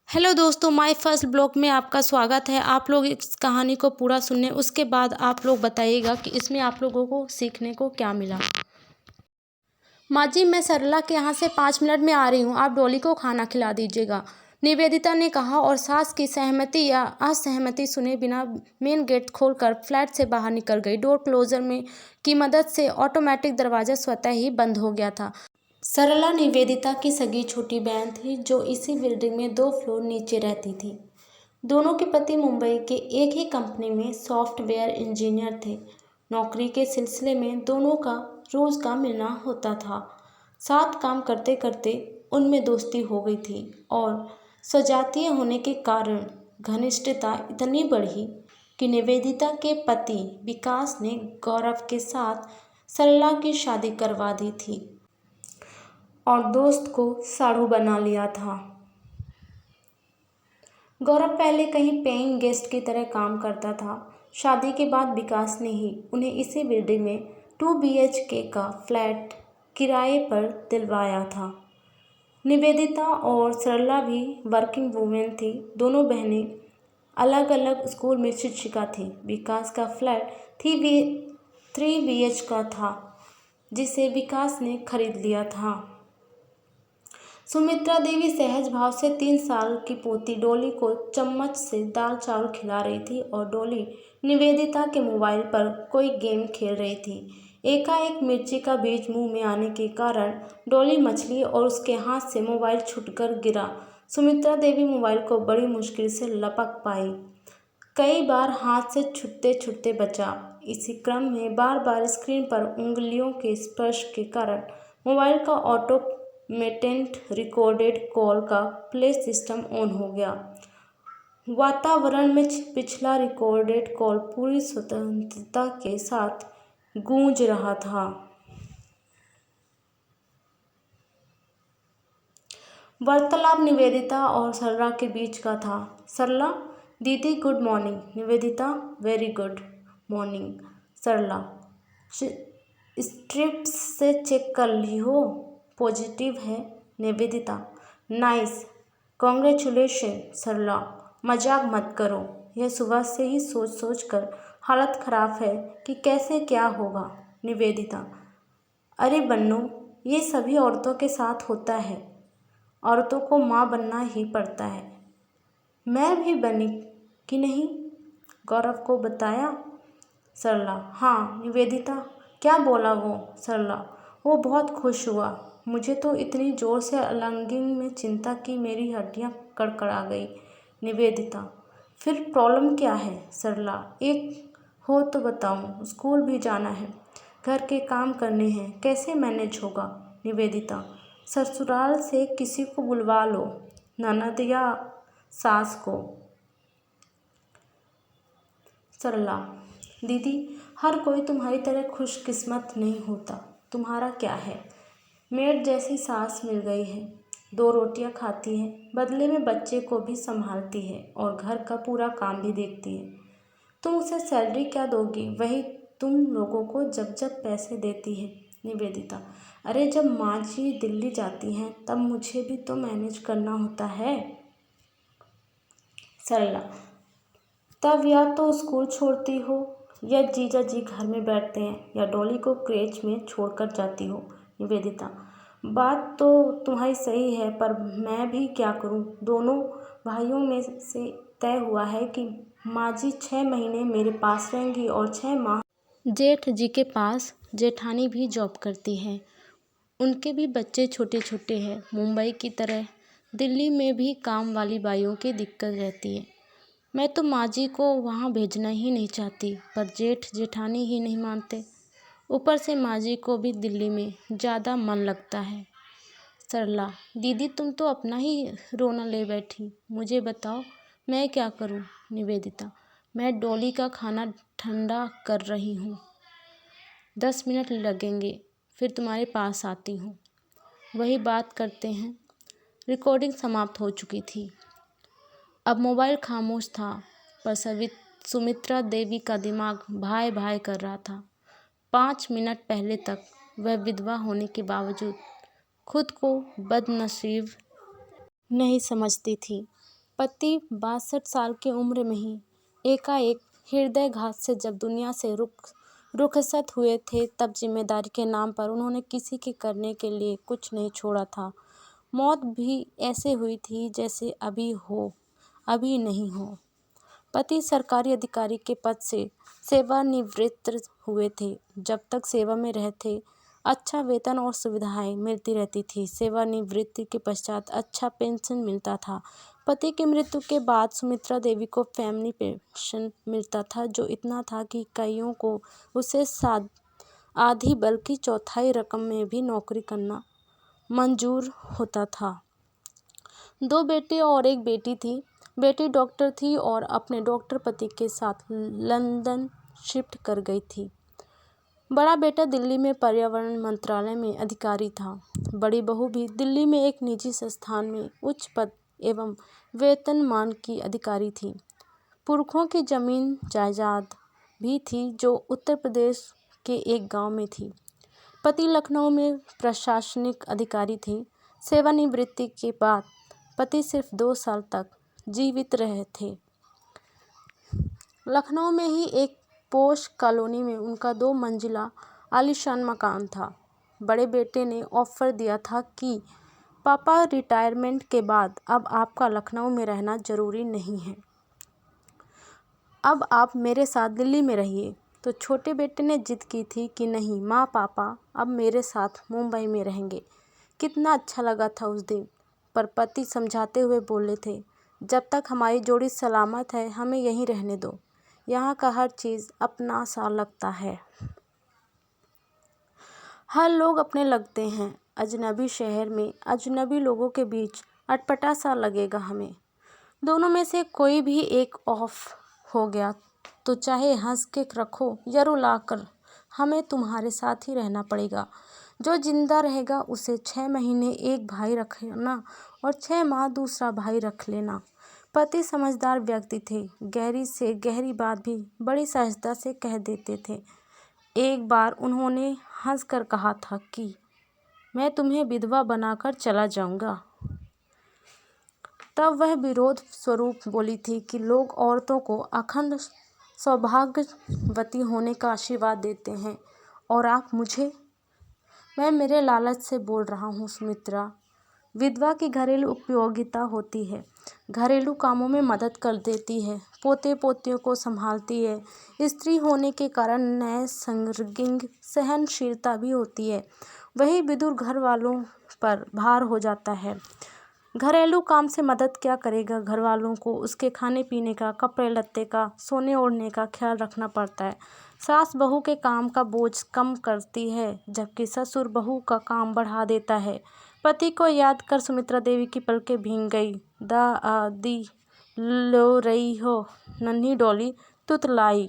Hello दोस्तों, my first blog में आपका स्वागत है। आप लोग इस कहानी को पूरा सुनने, उसके बाद आप लोग बताइएगा कि इसमें आप लोगों को सीखने को क्या मिला। माँ जी, मैं सरला के यहाँ से 5 मिनट में आ रही हूँ, आप डॉली को खाना खिला दीजिएगा, निवेदिता ने कहा और सास की सहमति या असहमति सुने बिना मेन गेट खोलकर फ्लैट से बाहर निकल गई। डोर क्लोजर में की मदद से ऑटोमेटिक दरवाज़ा स्वतः ही बंद हो गया था। सरला निवेदिता की सगी छोटी बहन थी जो इसी बिल्डिंग में 2 फ्लोर नीचे रहती थी। दोनों के पति मुंबई के एक ही कंपनी में सॉफ्टवेयर इंजीनियर थे। नौकरी के सिलसिले में दोनों का रोज़ का मिलना होता था। साथ काम करते करते उनमें दोस्ती हो गई थी और सजातीय होने के कारण घनिष्ठता इतनी बढ़ी कि निवेदिता के पति विकास ने गौरव के साथ सरला की शादी करवा दी थी और दोस्त को साढ़ू बना लिया था। गौरव पहले कहीं पेइंग गेस्ट की तरह काम करता था। शादी के बाद विकास ने ही उन्हें इसी बिल्डिंग में 2 BHK का फ्लैट किराए पर दिलवाया था। निवेदिता और सरला भी वर्किंग वूमेन थी। दोनों बहनें अलग अलग स्कूल में शिक्षिका थीं। विकास का फ्लैट 3 BH का था जिसे विकास ने खरीद लिया था। सुमित्रा देवी सहज भाव से 3 साल की पोती डॉली को चम्मच से दाल चावल खिला रही थी और डॉली निवेदिता के मोबाइल पर कोई गेम खेल रही थी। एकाएक मिर्ची का बीज मुंह में आने के कारण डॉली मछली और उसके हाथ से मोबाइल छूटकर गिरा। सुमित्रा देवी मोबाइल को बड़ी मुश्किल से लपक पाई। कई बार हाथ से छूटते छूटते बचा। इसी क्रम में बार बार स्क्रीन पर उंगलियों के स्पर्श के कारण मोबाइल का ऑटोमेटेड रिकॉर्डेड कॉल का प्ले सिस्टम ऑन हो गया। वातावरण में पिछला रिकॉर्डेड कॉल पूरी स्वतंत्रता के साथ गूंज रहा था। वार्तालाप निवेदिता और सरला के बीच का था। सरला: दीदी good morning. Nivedita: very good morning. Sarla: strips से चेक कर ली हो? पॉजिटिव है। Nivedita: nice, congratulation. सरला: मजाक मत करो, यह सुबह से ही सोच सोच कर हालत खराब है कि कैसे क्या होगा। निवेदिता: अरे बन्नू, ये सभी औरतों के साथ होता है, औरतों को माँ बनना ही पड़ता है। मैं भी बनी कि नहीं? गौरव को बताया? सरला: हाँ। निवेदिता: क्या बोला वो? सरला: वो बहुत खुश हुआ। मुझे तो इतनी ज़ोर से आलिंगन में चिंता की मेरी हड्डियाँ कड़कड़ा गई। निवेदिता: फिर प्रॉब्लम क्या है? सरला: एक हो तो बताऊँ, स्कूल भी जाना है, घर के काम करने हैं, कैसे मैनेज होगा? निवेदिता: ससुराल से किसी को बुलवा लो, ननद या सास को। सरला: दीदी, हर कोई तुम्हारी तरह खुशकिस्मत नहीं होता। तुम्हारा क्या है, मेड जैसी सास मिल गई है, 2 रोटियां खाती है, बदले में बच्चे को भी संभालती है और घर का पूरा काम भी देखती है। तुम उसे सैलरी क्या दोगी? वही तुम लोगों को जब जब पैसे देती है। निवेदिता: अरे जब माँ जी दिल्ली जाती हैं तब मुझे भी तो मैनेज करना होता है। सरला: तब या तो स्कूल छोड़ती हो, या जीजा जी घर में बैठते हैं, या डॉली को क्रेच में छोड़कर जाती हो। निवेदिता: बात तो तुम्हारी सही है, पर मैं भी क्या करूं? दोनों भाइयों में से तय हुआ है कि माँ जी 6 महीने मेरे पास रहेंगी और 6 माह जेठ जी के पास। जेठानी भी जॉब करती है, उनके भी बच्चे छोटे छोटे हैं। मुंबई की तरह दिल्ली में भी काम वाली बाइयों की दिक्कत रहती है। मैं तो माँ जी को वहाँ भेजना ही नहीं चाहती, पर जेठ जेठानी ही नहीं मानते। ऊपर से माँ जी को भी दिल्ली में ज़्यादा मन लगता है। सरला: दीदी, तुम तो अपना ही रोना ले बैठी, मुझे बताओ मैं क्या करूँ? निवेदिता: मैं डॉली का खाना ठंडा कर रही हूँ, 10 मिनट लगेंगे, फिर तुम्हारे पास आती हूँ। वही बात करते हैं। रिकॉर्डिंग समाप्त हो चुकी थी। अब मोबाइल खामोश था, पर सुमित्रा देवी का दिमाग भाई भाई कर रहा था। 5 मिनट पहले तक वह विधवा होने के बावजूद खुद को बदनसीब नहीं समझती थी। पति 62 साल की उम्र में ही एकाएक हृदयघात से जब दुनिया से रुखसत हुए थे, तब जिम्मेदारी के नाम पर उन्होंने किसी के करने के लिए कुछ नहीं छोड़ा था। मौत भी ऐसे हुई थी जैसे अभी हो, अभी नहीं हो। पति सरकारी अधिकारी के पद से सेवानिवृत्त हुए थे। जब तक सेवा में रहते अच्छा वेतन और सुविधाएं मिलती रहती थी। सेवानिवृत्ति के पश्चात अच्छा पेंशन मिलता था। पति की मृत्यु के बाद सुमित्रा देवी को फैमिली पेंशन मिलता था, जो इतना था कि कईयों को उसे आधी बल्कि चौथाई रकम में भी नौकरी करना मंजूर होता था। 2 बेटे और एक बेटी थी। बेटी डॉक्टर थी और अपने डॉक्टर पति के साथ लंदन शिफ्ट कर गई थी। बड़ा बेटा दिल्ली में पर्यावरण मंत्रालय में अधिकारी था। बड़ी बहू भी दिल्ली में एक निजी संस्थान में उच्च पद एवं वेतनमान की अधिकारी थी। पुरखों की जमीन जायदाद भी थी, जो उत्तर प्रदेश के एक गांव में थी। पति लखनऊ में प्रशासनिक अधिकारी थे। सेवानिवृत्ति के बाद पति सिर्फ 2 साल तक जीवित रहे थे। लखनऊ में ही एक पोश कॉलोनी में उनका 2 मंजिला आलीशान मकान था। बड़े बेटे ने ऑफर दिया था कि पापा, रिटायरमेंट के बाद अब आपका लखनऊ में रहना जरूरी नहीं है, अब आप मेरे साथ दिल्ली में रहिए। तो छोटे बेटे ने जिद की थी कि नहीं माँ, पापा अब मेरे साथ मुंबई में रहेंगे। कितना अच्छा लगा था उस दिन, पर पति समझाते हुए बोले थे, जब तक हमारी जोड़ी सलामत है हमें यहीं रहने दो। यहाँ का हर चीज़ अपना सा लगता है। हर लोग अपने लगते हैं। अजनबी शहर में अजनबी लोगों के बीच अटपटा सा लगेगा हमें। दोनों में से कोई भी एक ऑफ हो गया तो चाहे हंस के रखो या रुलाकर, हमें तुम्हारे साथ ही रहना पड़ेगा। जो जिंदा रहेगा उसे 6 महीने एक भाई रखना और 6 माह दूसरा भाई रख लेना। पति समझदार व्यक्ति थे। गहरी से गहरी बात भी बड़ी सहजता से कह देते थे। एक बार उन्होंने हंसकर कहा था कि मैं तुम्हें विधवा बनाकर चला जाऊंगा। तब वह विरोध स्वरूप बोली थी कि लोग औरतों को अखंड सौभाग्यवती होने का आशीर्वाद देते हैं और आप मुझे। मैं मेरे लालच से बोल रहा हूँ सुमित्रा। विधवा की घरेलू उपयोगिता होती है, घरेलू कामों में मदद कर देती है, पोते पोतियों को संभालती है। स्त्री होने के कारण नए संगिंग सहनशीलता भी होती है। वही विदुर घर वालों पर भार हो जाता है। घरेलू काम से मदद क्या करेगा, घर वालों को उसके खाने पीने का, कपड़े लत्ते का, सोने ओढ़ने का ख्याल रखना पड़ता है। सास बहू के काम का बोझ कम करती है, जबकि ससुर बहू का काम बढ़ा देता है। पति को याद कर सुमित्रा देवी की पलकें भीग गई। दा दी लो रही हो नन्ही डोली तुतलाई।